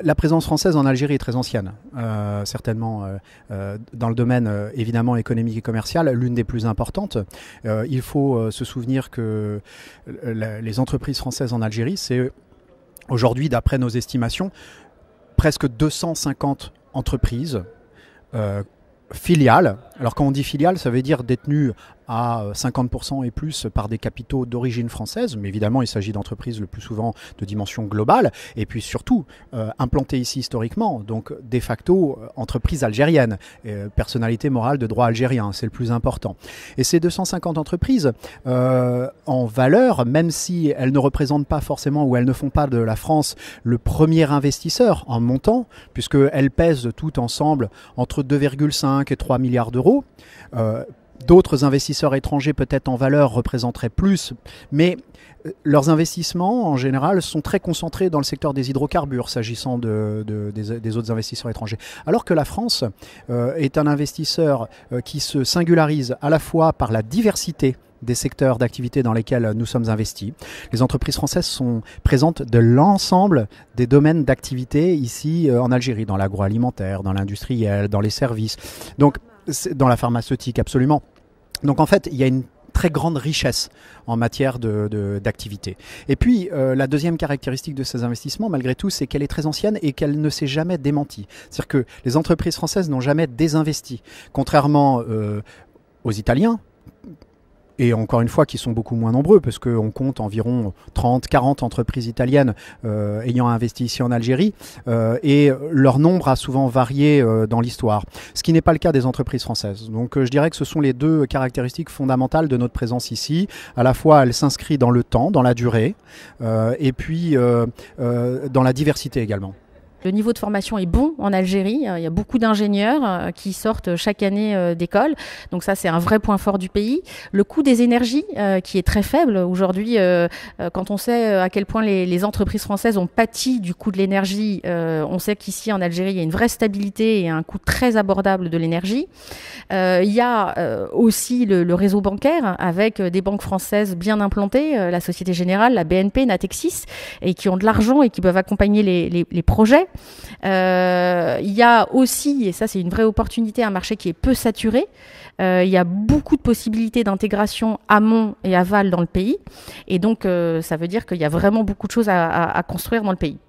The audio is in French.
La présence française en Algérie est très ancienne, certainement dans le domaine évidemment économique et commercial, l'une des plus importantes. Il faut se souvenir que les entreprises françaises en Algérie, c'est aujourd'hui, d'après nos estimations, presque 250 entreprises filiales. Alors quand on dit filiales, ça veut dire détenues à 50% et plus par des capitaux d'origine française, mais évidemment il s'agit d'entreprises le plus souvent de dimension globale, et puis surtout implantées ici historiquement, donc de facto entreprises algériennes, personnalité morale de droit algérien, c'est le plus important. Et ces 250 entreprises, en valeur, même si elles ne représentent pas forcément ou elles ne font pas de la France le premier investisseur en montant, puisqu'elles pèsent toutes ensemble entre 2,5 et 3 milliards d'euros, d'autres investisseurs étrangers peut-être en valeur représenteraient plus, mais leurs investissements en général sont très concentrés dans le secteur des hydrocarbures s'agissant des autres investisseurs étrangers. Alors que la France est un investisseur qui se singularise à la fois par la diversité des secteurs d'activité dans lesquels nous sommes investis. Les entreprises françaises sont présentes de l'ensemble des domaines d'activité ici en Algérie, dans l'agroalimentaire, dans l'industriel, dans les services, donc dans la pharmaceutique absolument. Donc en fait, il y a une très grande richesse en matière d'activité. Et puis, la deuxième caractéristique de ces investissements, malgré tout, c'est qu'elle est très ancienne et qu'elle ne s'est jamais démentie. C'est-à-dire que les entreprises françaises n'ont jamais désinvesti, contrairement aux Italiens, et encore une fois qui sont beaucoup moins nombreux, parce qu'on compte environ 30-40 entreprises italiennes ayant investi ici en Algérie, et leur nombre a souvent varié dans l'histoire, ce qui n'est pas le cas des entreprises françaises. Donc je dirais que ce sont les deux caractéristiques fondamentales de notre présence ici. À la fois, elle s'inscrit dans le temps, dans la durée, et puis dans la diversité également. Le niveau de formation est bon en Algérie. Il y a beaucoup d'ingénieurs qui sortent chaque année d'école. Donc ça, c'est un vrai point fort du pays. Le coût des énergies, qui est très faible aujourd'hui, quand on sait à quel point les entreprises françaises ont pâti du coût de l'énergie, on sait qu'ici en Algérie, il y a une vraie stabilité et un coût très abordable de l'énergie. Il y a aussi le réseau bancaire avec des banques françaises bien implantées, la Société Générale, la BNP, Natixis, et qui ont de l'argent et qui peuvent accompagner les projets. Il y a aussi, et ça c'est une vraie opportunité, un marché qui est peu saturé. Il y a beaucoup de possibilités d'intégration amont et aval dans le pays. Et donc ça veut dire qu'il y a vraiment beaucoup de choses à construire dans le pays.